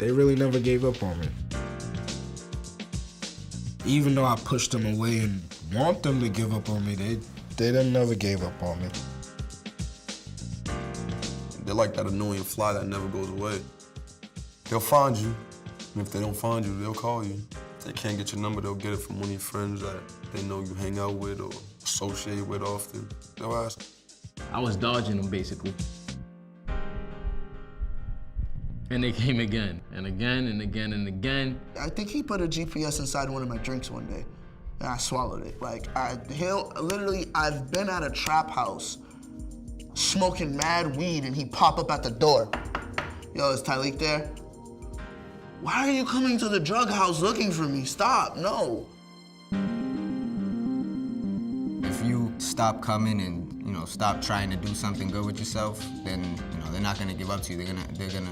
they really never gave up on me. Even though I pushed them away and want them to give up on me, they never gave up on me. They're like that annoying fly that never goes away. They'll find you, and if they don't find you, they'll call you. If they can't get your number, they'll get it from one of your friends that they know you hang out with or associate with often. They'll ask. I was dodging them, basically. And they came again, and again, and again, and again. I think he put a GPS inside one of my drinks one day, and I swallowed it. Like, I've been at a trap house smoking mad weed, and he pop up at the door. Yo, is Tyleek there? Why are you coming to the drug house looking for me? Stop, no. If you stop coming and, stop trying to do something good with yourself, then, they're not gonna give up to you. They're gonna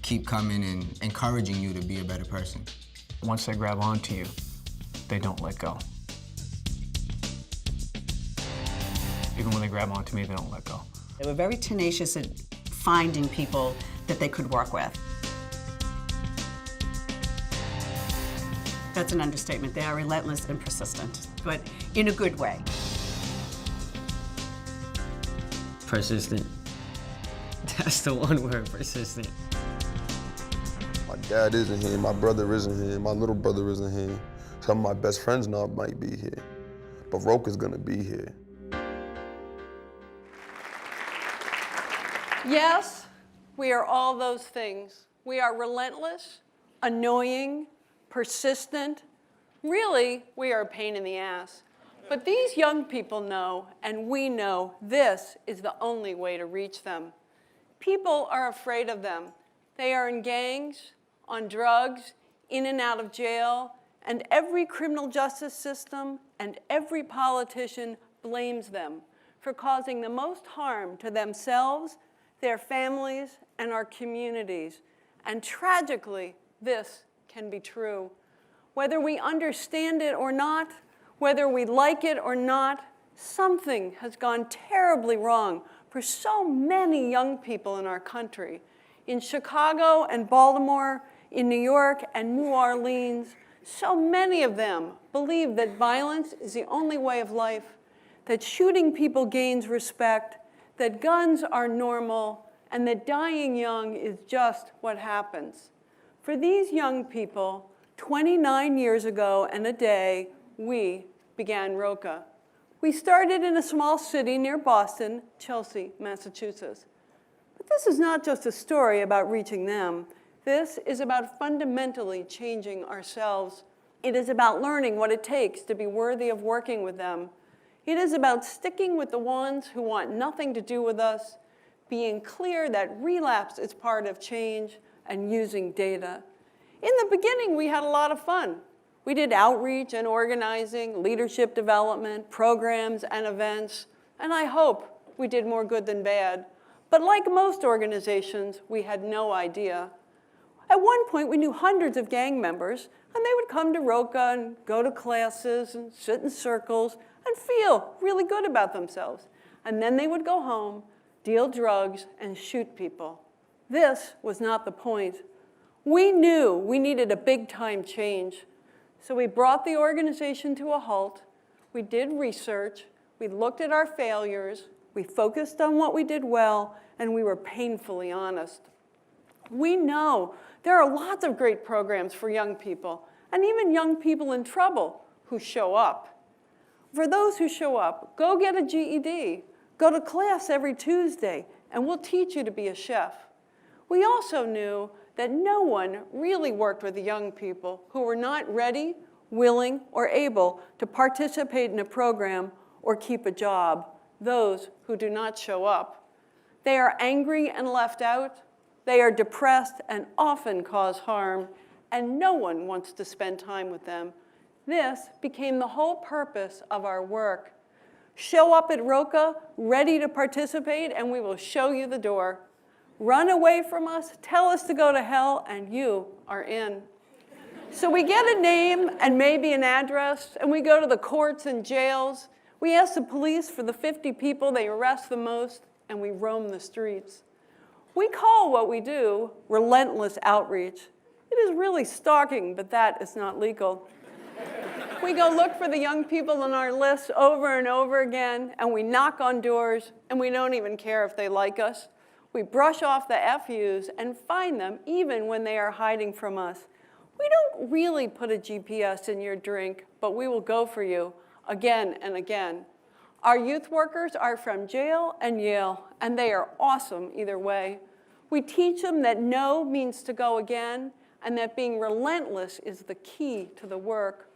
keep coming and encouraging you to be a better person. Once they grab onto you, they don't let go. Even when they grab onto me, they don't let go. They were very tenacious at finding people that they could work with. That's an understatement. They are relentless and persistent, but in a good way. Persistent. That's the one word, persistent. My dad isn't here, my brother isn't here, my little brother isn't here. Some of my best friends now might be here, but Roka's gonna be here. Yes, we are all those things. We are relentless, annoying, persistent. Really, we are a pain in the ass. But these young people know, and we know, this is the only way to reach them. People are afraid of them. They are in gangs, on drugs, in and out of jail, and every criminal justice system and every politician blames them for causing the most harm to themselves, their families, and our communities. And tragically, this can be true. Whether we understand it or not, whether we like it or not, something has gone terribly wrong for so many young people in our country. In Chicago and Baltimore, in New York and New Orleans, so many of them believe that violence is the only way of life, that shooting people gains respect, that guns are normal, and that dying young is just what happens. For these young people, 29 years ago and a day, we began Roka. We started in a small city near Boston, Chelsea, Massachusetts. But this is not just a story about reaching them. This is about fundamentally changing ourselves. It is about learning what it takes to be worthy of working with them. It is about sticking with the ones who want nothing to do with us, being clear that relapse is part of change, and using data. In the beginning, we had a lot of fun. We did outreach and organizing, leadership development, programs and events, and I hope we did more good than bad. But like most organizations, we had no idea. At one point, we knew hundreds of gang members, and they would come to Roka and go to classes and sit in circles and feel really good about themselves. And then they would go home, deal drugs, and shoot people. This was not the point. We knew we needed a big-time change. So we brought the organization to a halt. We did research. We looked at our failures. We focused on what we did well, and we were painfully honest. We know there are lots of great programs for young people, and even young people in trouble who show up. For those who show up, go get a GED. Go to class every Tuesday, and we'll teach you to be a chef. We also knew that no one really worked with the young people who were not ready, willing, or able to participate in a program or keep a job, those who do not show up. They are angry and left out. They are depressed and often cause harm, and no one wants to spend time with them. This became the whole purpose of our work. Show up at Roka, ready to participate, and we will show you the door. Run away from us, tell us to go to hell, and you are in. So we get a name and maybe an address, and we go to the courts and jails. We ask the police for the 50 people they arrest the most, and we roam the streets. We call what we do relentless outreach. It is really stalking, but that is not legal. We go look for the young people on our list over and over again, and we knock on doors, and we don't even care if they like us. We brush off the FUs and find them even when they are hiding from us. We don't really put a GPS in your drink, but we will go for you again and again. Our youth workers are from jail and Yale, and they are awesome either way. We teach them that no means to go again, and that being relentless is the key to the work.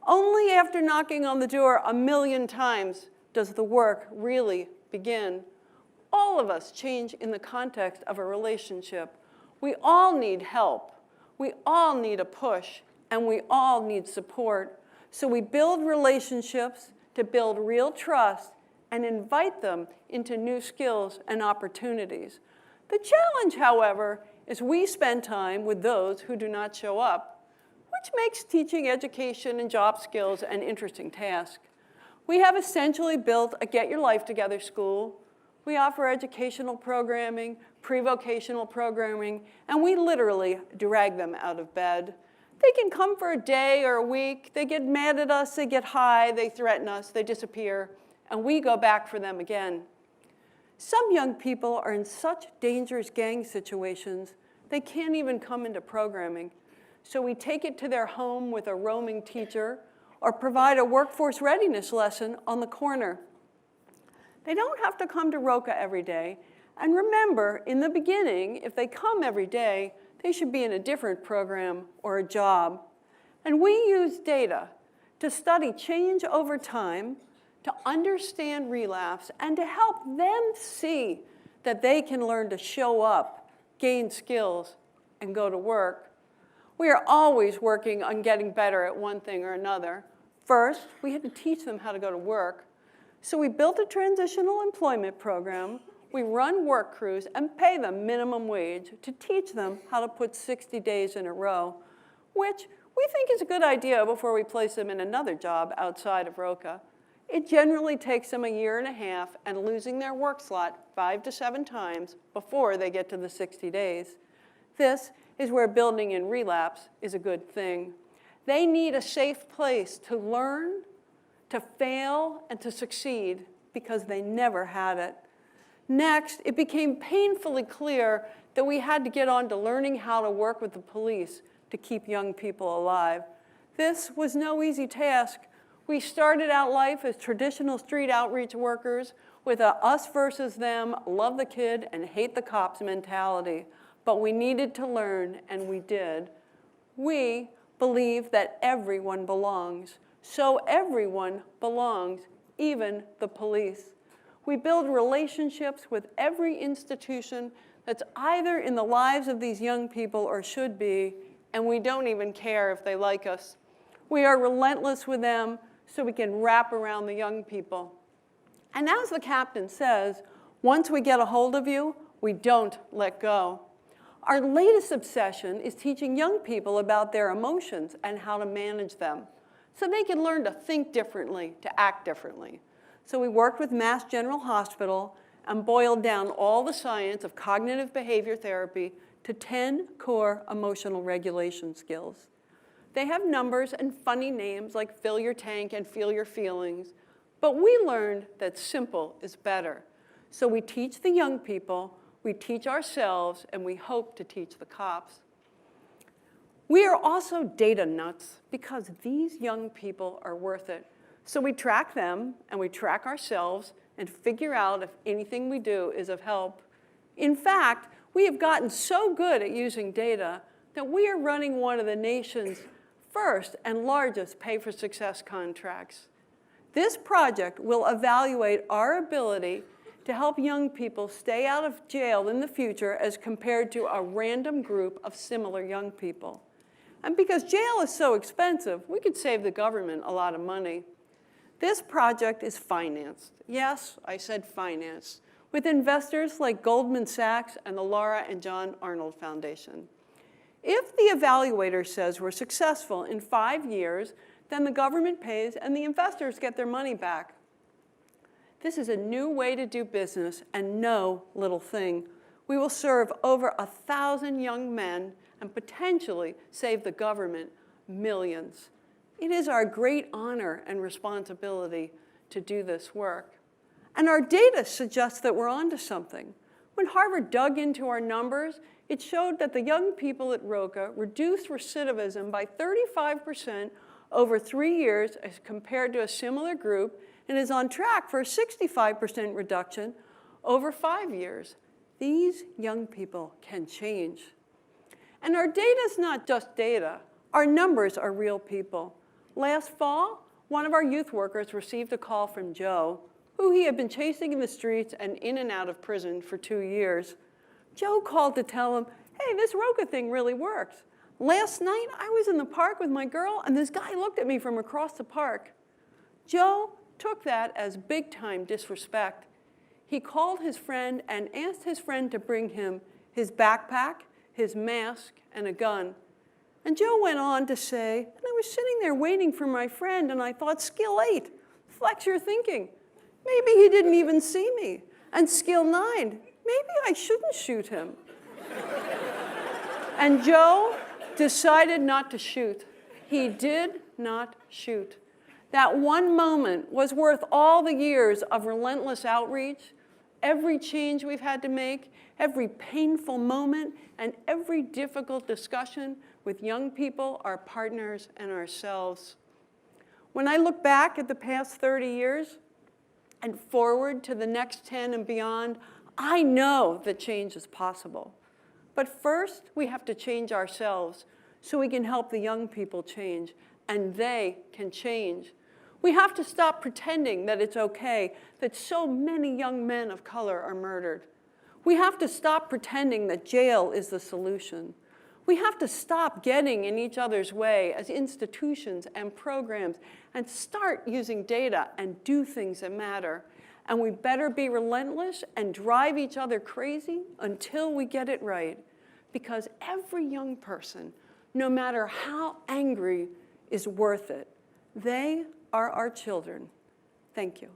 Only after knocking on the door 1,000,000 times does the work really begin. All of us change in the context of a relationship. We all need help. We all need a push, and we all need support. So we build relationships to build real trust and invite them into new skills and opportunities. The challenge, however, is we spend time with those who do not show up, which makes teaching education and job skills an interesting task. We have essentially built a Get Your Life Together school. We offer educational programming, pre-vocational programming, and we literally drag them out of bed. They can come for a day or a week. They get mad at us, they get high, they threaten us, they disappear, and we go back for them again. Some young people are in such dangerous gang situations, they can't even come into programming. So we take it to their home with a roaming teacher or provide a workforce readiness lesson on the corner. They don't have to come to Roca every day. And remember, in the beginning, if they come every day, they should be in a different program or a job. And we use data to study change over time, to understand relapse, and to help them see that they can learn to show up, gain skills, and go to work. We are always working on getting better at one thing or another. First, we had to teach them how to go to work. So we built a transitional employment program. We run work crews and pay them minimum wage to teach them how to put 60 days in a row, which we think is a good idea before we place them in another job outside of Roca. It generally takes them 1.5 years and losing their work slot 5 to 7 times before they get to the 60 days. This is where building in relapse is a good thing. They need a safe place to learn, to fail, and to succeed because they never had it. Next, it became painfully clear that we had to get on to learning how to work with the police to keep young people alive. This was no easy task. We started out life as traditional street outreach workers with a us versus them, love the kid and hate the cops mentality. But we needed to learn, and we did. We believe that everyone belongs. So everyone belongs, even the police. We build relationships with every institution that's either in the lives of these young people or should be, and we don't even care if they like us. We are relentless with them so we can wrap around the young people. And as the captain says, once we get a hold of you, we don't let go. Our latest obsession is teaching young people about their emotions and how to manage them so they can learn to think differently, to act differently. So we worked with Mass General Hospital and boiled down all the science of cognitive behavior therapy to 10 core emotional regulation skills. They have numbers and funny names like fill your tank and feel your feelings, but we learned that simple is better. So we teach the young people, we teach ourselves, and we hope to teach the cops. We are also data nuts because these young people are worth it. So we track them and we track ourselves and figure out if anything we do is of help. In fact, we have gotten so good at using data that we are running one of the nation's first and largest pay-for-success contracts. This project will evaluate our ability to help young people stay out of jail in the future as compared to a random group of similar young people. And because jail is so expensive, we could save the government a lot of money. This project is financed. Yes, I said financed, with investors like Goldman Sachs and the Laura and John Arnold Foundation. If the evaluator says we're successful in 5 years, then the government pays and the investors get their money back. This is a new way to do business and no little thing. We will serve over 1,000 young men and potentially save the government millions. It is our great honor and responsibility to do this work. And our data suggests that we're onto something. When Harvard dug into our numbers, it showed that the young people at Roca reduced recidivism by 35% over 3 years as compared to a similar group, and is on track for a 65% reduction over 5 years. These young people can change. And our data is not just data. Our numbers are real people. Last fall, one of our youth workers received a call from Joe, who he had been chasing in the streets and in and out of prison for 2 years. Joe called to tell him, hey, this Roca thing really works. Last night, I was in the park with my girl, and this guy looked at me from across the park. Joe took that as big-time disrespect. He called his friend and asked his friend to bring him his backpack, his mask, and a gun. And Joe went on to say, and I was sitting there waiting for my friend, and I thought, skill 8, flex your thinking. Maybe he didn't even see me. And skill 9, maybe I shouldn't shoot him. And Joe decided not to shoot. He did not shoot. That one moment was worth all the years of relentless outreach, every change we've had to make, every painful moment, and every difficult discussion with young people, our partners, and ourselves. When I look back at the past 30 years and forward to the next 10 and beyond, I know that change is possible. But first, we have to change ourselves so we can help the young people change, and they can change. We have to stop pretending that it's okay that so many young men of color are murdered. We have to stop pretending that jail is the solution. We have to stop getting in each other's way as institutions and programs and start using data and do things that matter. And we better be relentless and drive each other crazy until we get it right. Because every young person, no matter how angry, is worth it. They are our children. Thank you.